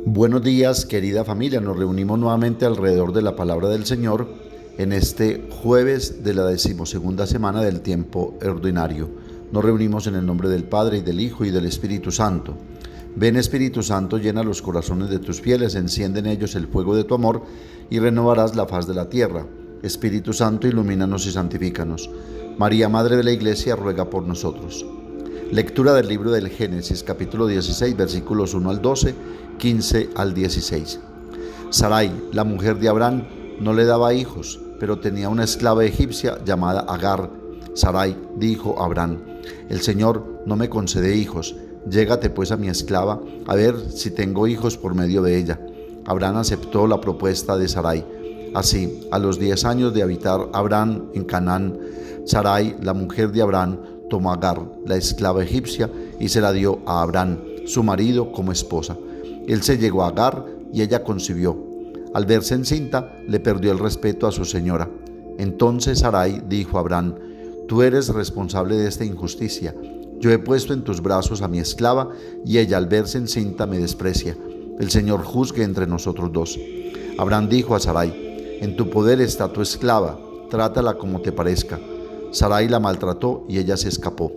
Buenos días, querida familia. Nos reunimos nuevamente alrededor de la palabra del Señor en este jueves de la 12ª semana del tiempo ordinario. Nos reunimos en el nombre del Padre, y del Hijo, y del Espíritu Santo. Ven, Espíritu Santo, llena los corazones de tus fieles, enciende en ellos el fuego de tu amor, y renovarás la faz de la tierra. Espíritu Santo, ilumínanos y santifícanos. María, Madre de la Iglesia, ruega por nosotros. Lectura del libro del Génesis, capítulo 16, versículos 1 al 12, 15 al 16. Sarai, la mujer de Abraham, no le daba hijos, pero tenía una esclava egipcia llamada Agar. Sarai dijo a Abraham: el Señor no me concede hijos, llégate pues a mi esclava, a ver si tengo hijos por medio de ella. Abraham aceptó la propuesta de Sarai. Así, a los 10 años de habitar Abraham en Canaán, Sarai, la mujer de Abraham, tomó a Agar, la esclava egipcia, y se la dio a Abraham, su marido, como esposa. Él se llegó a Agar y ella concibió. Al verse encinta, le perdió el respeto a su señora. Entonces Sarai dijo a Abraham: tú eres responsable de esta injusticia. Yo he puesto en tus brazos a mi esclava, y ella, al verse encinta, me desprecia. El Señor juzgue entre nosotros dos. Abraham dijo a Sarai: en tu poder está tu esclava, trátala como te parezca. Sarai la maltrató y ella se escapó.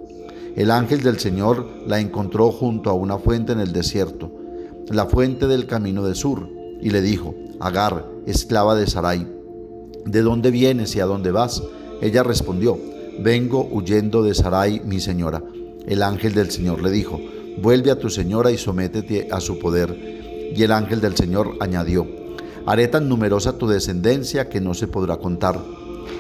El ángel del Señor la encontró junto a una fuente en el desierto, la fuente del camino de Sur, y le dijo: Agar, esclava de Sarai, ¿de dónde vienes y a dónde vas? Ella respondió: vengo huyendo de Sarai, mi señora. El ángel del Señor le dijo: vuelve a tu señora y sométete a su poder. Y el ángel del Señor añadió: haré tan numerosa tu descendencia que no se podrá contar.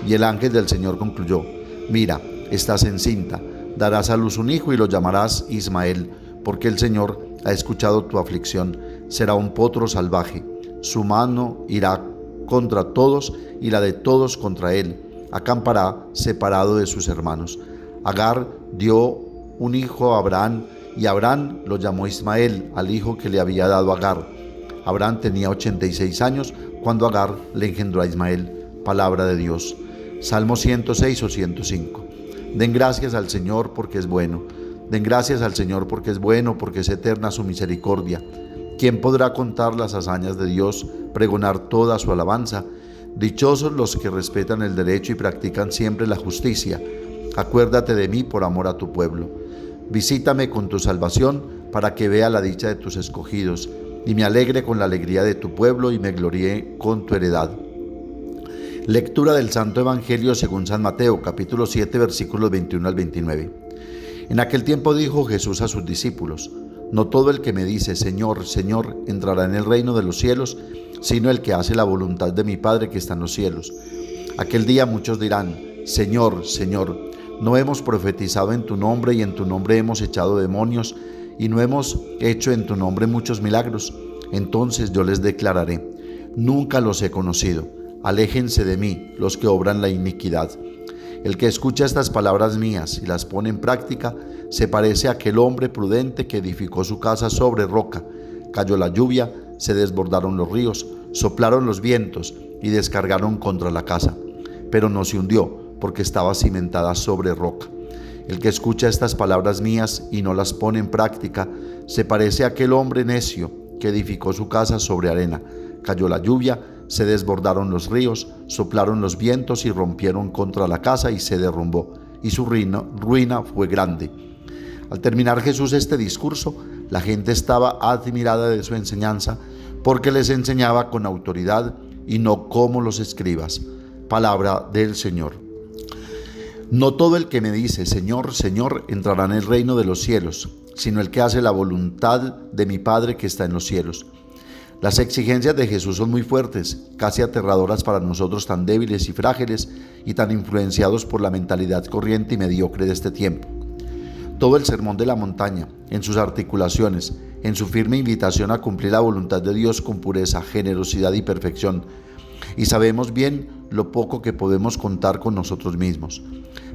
Y el ángel del Señor concluyó: mira, estás encinta, darás a luz un hijo y lo llamarás Ismael, porque el Señor ha escuchado tu aflicción. Será un potro salvaje, su mano irá contra todos y la de todos contra él. Acampará separado de sus hermanos. Agar dio un hijo a Abraham, y Abraham lo llamó Ismael al hijo que le había dado Agar. Abraham tenía 86 años cuando Agar le engendró a Ismael. Palabra de Dios. Salmo 106 o 105. Den gracias al Señor porque es bueno. Den gracias al Señor porque es bueno, porque es eterna su misericordia. ¿Quién podrá contar las hazañas de Dios, pregonar toda su alabanza? Dichosos los que respetan el derecho y practican siempre la justicia. Acuérdate de mí por amor a tu pueblo. Visítame con tu salvación para que vea la dicha de tus escogidos, y me alegre con la alegría de tu pueblo y me gloríe con tu heredad. Lectura del Santo Evangelio según San Mateo, capítulo 7, versículos 21 al 29. En aquel tiempo dijo Jesús a sus discípulos: no todo el que me dice Señor, Señor, entrará en el reino de los cielos, sino el que hace la voluntad de mi Padre que está en los cielos. Aquel día muchos dirán: Señor, Señor, ¿no hemos profetizado en tu nombre, y en tu nombre hemos echado demonios, y no hemos hecho en tu nombre muchos milagros? Entonces yo les declararé: nunca los he conocido. Aléjense de mí los que obran la iniquidad. El que escucha estas palabras mías y las pone en práctica se parece a aquel hombre prudente que edificó su casa sobre roca. Cayó la lluvia, se desbordaron los ríos, soplaron los vientos y descargaron contra la casa, pero no se hundió porque estaba cimentada sobre roca. El que escucha estas palabras mías y no las pone en práctica se parece a aquel hombre necio que edificó su casa sobre arena. Cayó la lluvia, se desbordaron los ríos, soplaron los vientos y rompieron contra la casa y se derrumbó, y su ruina fue grande. Al terminar Jesús este discurso, la gente estaba admirada de su enseñanza, porque les enseñaba con autoridad y no como los escribas. Palabra del Señor. No todo el que me dice Señor, Señor, entrará en el reino de los cielos, sino el que hace la voluntad de mi Padre que está en los cielos. Las exigencias de Jesús son muy fuertes, casi aterradoras para nosotros tan débiles y frágiles y tan influenciados por la mentalidad corriente y mediocre de este tiempo. Todo el sermón de la montaña, en sus articulaciones, en su firme invitación a cumplir la voluntad de Dios con pureza, generosidad y perfección. Y sabemos bien lo poco que podemos contar con nosotros mismos.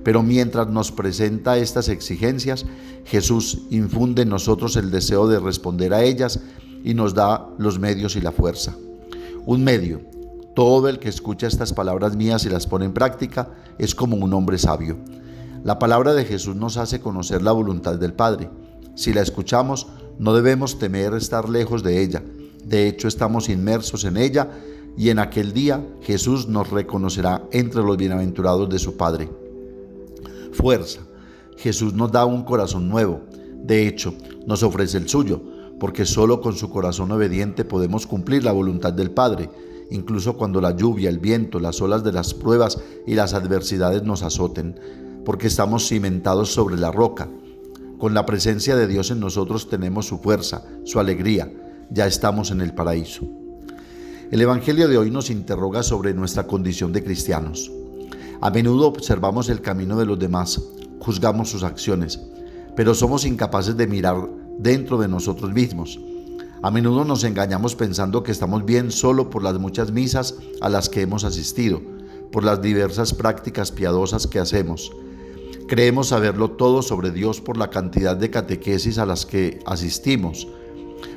Pero mientras nos presenta estas exigencias, Jesús infunde en nosotros el deseo de responder a ellas y nos da los medios y la fuerza. Un medio: todo el que escucha estas palabras mías y las pone en práctica es como un hombre sabio. La palabra de Jesús nos hace conocer la voluntad del Padre. Si la escuchamos, no debemos temer estar lejos de ella. De hecho, estamos inmersos en ella y en aquel día Jesús nos reconocerá entre los bienaventurados de su Padre. Fuerza. Jesús nos da un corazón nuevo. De hecho, nos ofrece el suyo, porque solo con su corazón obediente podemos cumplir la voluntad del Padre, incluso cuando la lluvia, el viento, las olas de las pruebas y las adversidades nos azoten, porque estamos cimentados sobre la roca. Con la presencia de Dios en nosotros tenemos su fuerza, su alegría. Ya estamos en el paraíso. El Evangelio de hoy nos interroga sobre nuestra condición de cristianos. A menudo observamos el camino de los demás, juzgamos sus acciones, pero somos incapaces de mirar dentro de nosotros mismos. A menudo nos engañamos pensando que estamos bien solo por las muchas misas a las que hemos asistido, por las diversas prácticas piadosas que hacemos. Creemos saberlo todo sobre Dios por la cantidad de catequesis a las que asistimos.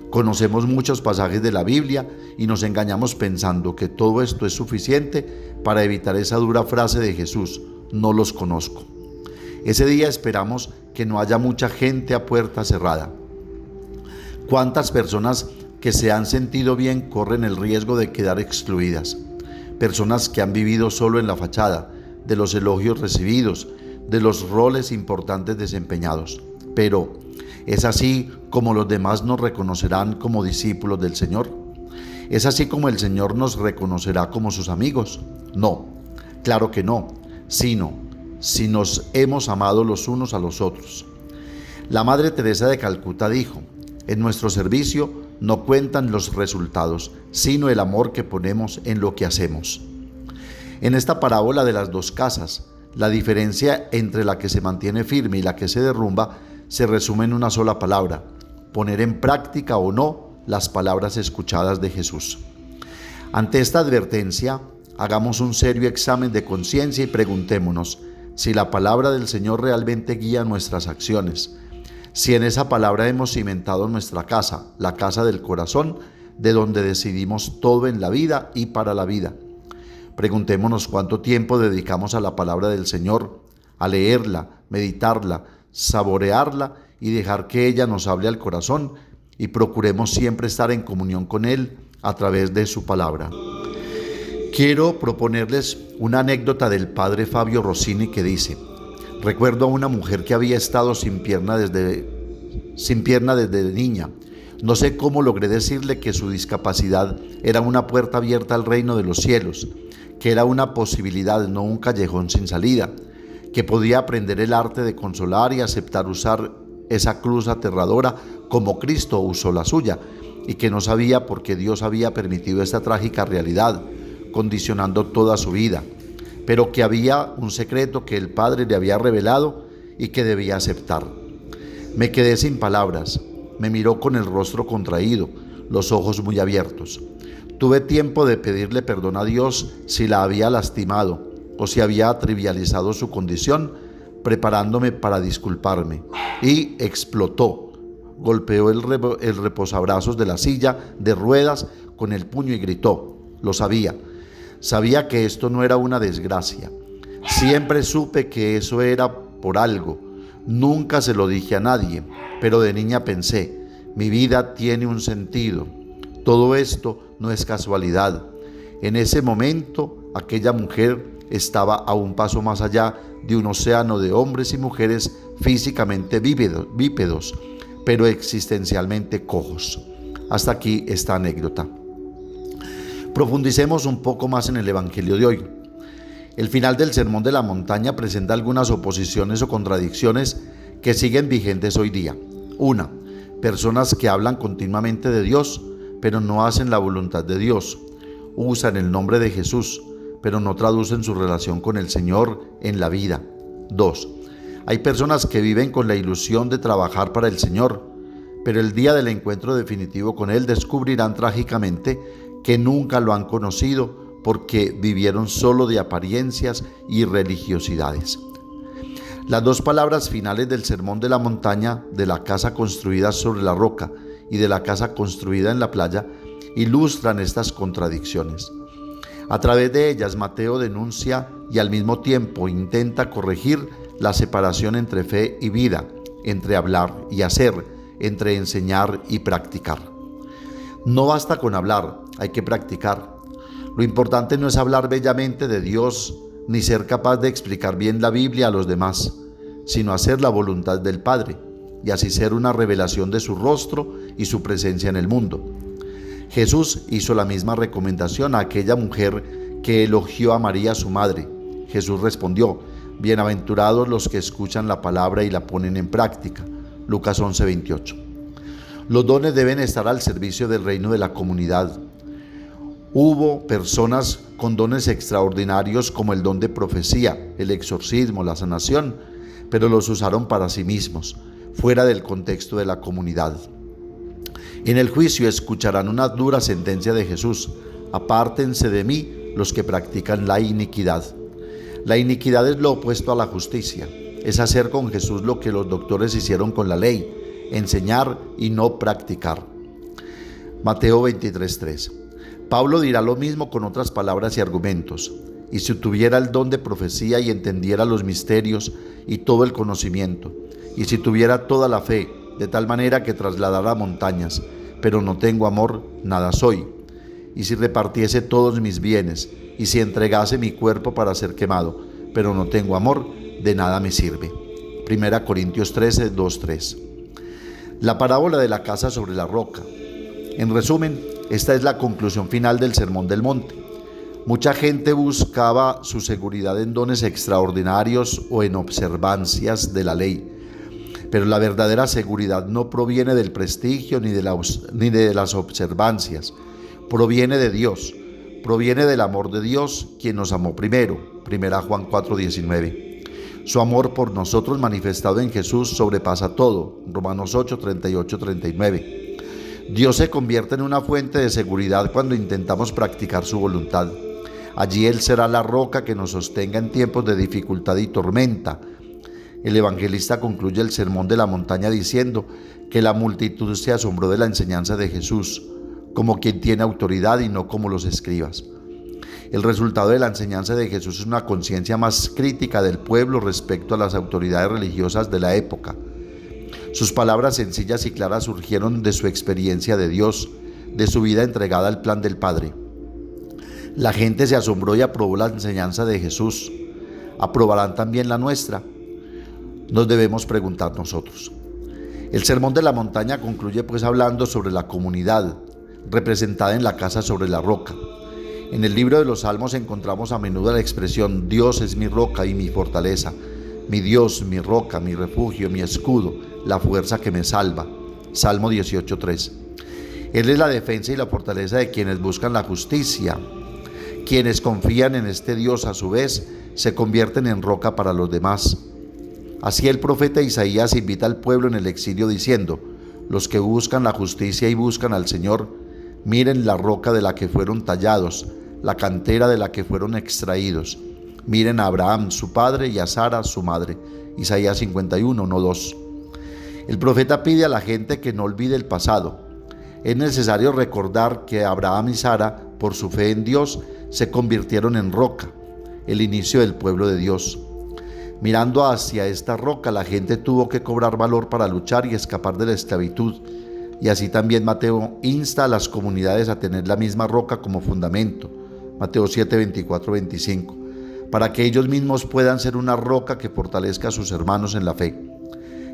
Conocemos muchos pasajes de la Biblia y nos engañamos pensando que todo esto es suficiente para evitar esa dura frase de Jesús: no los conozco. Ese día esperamos que no haya mucha gente a puerta cerrada. ¿Cuántas personas que se han sentido bien corren el riesgo de quedar excluidas? Personas que han vivido solo en la fachada, de los elogios recibidos, de los roles importantes desempeñados. Pero, ¿es así como los demás nos reconocerán como discípulos del Señor? ¿Es así como el Señor nos reconocerá como sus amigos? No, claro que no, sino si nos hemos amado los unos a los otros. La Madre Teresa de Calcuta dijo: en nuestro servicio no cuentan los resultados, sino el amor que ponemos en lo que hacemos. En esta parábola de las dos casas, la diferencia entre la que se mantiene firme y la que se derrumba se resume en una sola palabra: poner en práctica o no las palabras escuchadas de Jesús. Ante esta advertencia, hagamos un serio examen de conciencia y preguntémonos si la palabra del Señor realmente guía nuestras acciones, si en esa palabra hemos cimentado nuestra casa, la casa del corazón, de donde decidimos todo en la vida y para la vida. Preguntémonos cuánto tiempo dedicamos a la palabra del Señor, a leerla, meditarla, saborearla y dejar que ella nos hable al corazón, y procuremos siempre estar en comunión con Él a través de su palabra. Quiero proponerles una anécdota del padre Fabio Rossini que dice: recuerdo a una mujer que había estado sin pierna desde niña. No sé cómo logré decirle que su discapacidad era una puerta abierta al reino de los cielos, que era una posibilidad, no un callejón sin salida, que podía aprender el arte de consolar y aceptar usar esa cruz aterradora como Cristo usó la suya, y que no sabía por qué Dios había permitido esta trágica realidad, condicionando toda su vida, pero que había un secreto que el Padre le había revelado y que debía aceptar. Me quedé sin palabras. Me miró con el rostro contraído, los ojos muy abiertos. Tuve tiempo de pedirle perdón a Dios si la había lastimado o si había trivializado su condición, preparándome para disculparme. Y explotó. Golpeó el reposabrazos de la silla de ruedas con el puño y gritó: lo sabía. Sabía que esto no era una desgracia. Siempre supe que eso era por algo. Nunca se lo dije a nadie, pero de niña pensé: mi vida tiene un sentido. Todo esto no es casualidad. En ese momento, aquella mujer estaba a un paso más allá de un océano de hombres y mujeres físicamente bípedos, pero existencialmente cojos. Hasta aquí esta anécdota. Profundicemos un poco más en el Evangelio de hoy. El final del Sermón de la Montaña presenta algunas oposiciones o contradicciones que siguen vigentes hoy día. Una, personas que hablan continuamente de Dios, pero no hacen la voluntad de Dios. Usan el nombre de Jesús, pero no traducen su relación con el Señor en la vida. 2. Hay personas que viven con la ilusión de trabajar para el Señor, pero el día del encuentro definitivo con Él descubrirán trágicamente que nunca lo han conocido porque vivieron solo de apariencias y religiosidades. Las dos palabras finales del Sermón de la Montaña, de la casa construida sobre la roca y de la casa construida en la playa, ilustran estas contradicciones. A través de ellas, Mateo denuncia y al mismo tiempo intenta corregir la separación entre fe y vida, entre hablar y hacer, entre enseñar y practicar. No basta con hablar, hay que practicar. Lo importante no es hablar bellamente de Dios ni ser capaz de explicar bien la Biblia a los demás, sino hacer la voluntad del Padre y así ser una revelación de su rostro y su presencia en el mundo. Jesús hizo la misma recomendación a aquella mujer que elogió a María, su madre. Jesús respondió: bienaventurados los que escuchan la palabra y la ponen en práctica. Lucas 11:28. Los dones deben estar al servicio del reino de la comunidad. Hubo personas con dones extraordinarios como el don de profecía, el exorcismo, la sanación, pero los usaron para sí mismos, fuera del contexto de la comunidad. En el juicio escucharán una dura sentencia de Jesús: apártense de mí los que practican la iniquidad. La iniquidad es lo opuesto a la justicia, es hacer con Jesús lo que los doctores hicieron con la ley: enseñar y no practicar. Mateo 23:3. Pablo dirá lo mismo con otras palabras y argumentos: y si tuviera el don de profecía y entendiera los misterios y todo el conocimiento, y si tuviera toda la fe, de tal manera que trasladara montañas, pero no tengo amor, nada soy. Y si repartiese todos mis bienes, y si entregase mi cuerpo para ser quemado, pero no tengo amor, de nada me sirve. 1 Corintios 13, 2-3. La parábola de la casa sobre la roca. En resumen, esta es la conclusión final del Sermón del Monte. Mucha gente buscaba su seguridad en dones extraordinarios o en observancias de la ley, pero la verdadera seguridad no proviene del prestigio ni de las observancias, proviene de Dios, proviene del amor de Dios, quien nos amó primero. 1 Juan 4:19. Su amor por nosotros manifestado en Jesús sobrepasa todo. Romanos 8, 38, 39. Dios se convierte en una fuente de seguridad cuando intentamos practicar su voluntad. Allí Él será la roca que nos sostenga en tiempos de dificultad y tormenta. El evangelista concluye el sermón de la montaña diciendo que la multitud se asombró de la enseñanza de Jesús, como quien tiene autoridad y no como los escribas. El resultado de la enseñanza de Jesús es una conciencia más crítica del pueblo respecto a las autoridades religiosas de la época. Sus palabras sencillas y claras surgieron de su experiencia de Dios, de su vida entregada al plan del Padre. La gente se asombró y aprobó la enseñanza de Jesús. ¿Aprobarán también la nuestra? Nos debemos preguntar nosotros. El Sermón de la Montaña concluye pues hablando sobre la comunidad, representada en la casa sobre la roca. En el libro de los Salmos encontramos a menudo la expresión: Dios es mi roca y mi fortaleza, mi Dios, mi roca, mi refugio, mi escudo, la fuerza que me salva. Salmo 18:3. Él es la defensa y la fortaleza de quienes buscan la justicia. Quienes confían en este Dios, a su vez, se convierten en roca para los demás. Así el profeta Isaías invita al pueblo en el exilio diciendo: los que buscan la justicia y buscan al Señor, miren la roca de la que fueron tallados, la cantera de la que fueron extraídos. Miren a Abraham, su padre, y a Sara, su madre. Isaías 51, 1-2. El profeta pide a la gente que no olvide el pasado. Es necesario recordar que Abraham y Sara, por su fe en Dios, se convirtieron en roca, el inicio del pueblo de Dios. Mirando hacia esta roca, la gente tuvo que cobrar valor para luchar y escapar de la esclavitud. Y así también Mateo insta a las comunidades a tener la misma roca como fundamento. Mateo 7, 24, 25. Para que ellos mismos puedan ser una roca que fortalezca a sus hermanos en la fe.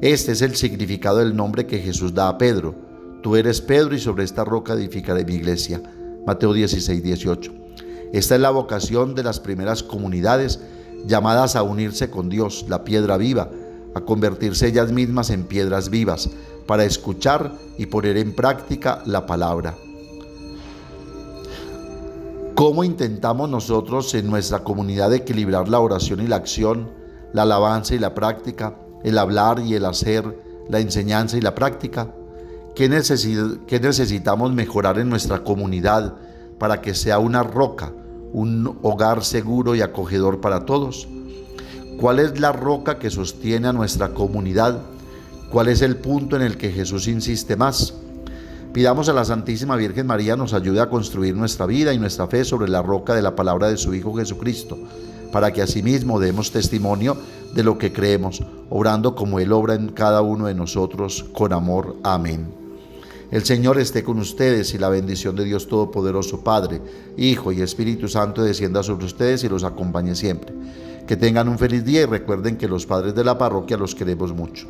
Este es el significado del nombre que Jesús da a Pedro: tú eres Pedro y sobre esta roca edificaré mi iglesia. Mateo 16, 18. Esta es la vocación de las primeras comunidades llamadas a unirse con Dios, la piedra viva, a convertirse ellas mismas en piedras vivas, para escuchar y poner en práctica la palabra. ¿Cómo intentamos nosotros en nuestra comunidad equilibrar la oración y la acción, la alabanza y la práctica, el hablar y el hacer, la enseñanza y la práctica? ¿Qué necesitamos mejorar en nuestra comunidad para que sea una roca, un hogar seguro y acogedor para todos? ¿Cuál es la roca que sostiene a nuestra comunidad? ¿Cuál es el punto en el que Jesús insiste más? Pidamos a la Santísima Virgen María nos ayude a construir nuestra vida y nuestra fe sobre la roca de la palabra de su Hijo Jesucristo, para que asimismo demos testimonio de lo que creemos, obrando como Él obra en cada uno de nosotros con amor. Amén. El Señor esté con ustedes y la bendición de Dios Todopoderoso, Padre, Hijo y Espíritu Santo descienda sobre ustedes y los acompañe siempre. Que tengan un feliz día y recuerden que los padres de la parroquia los queremos mucho.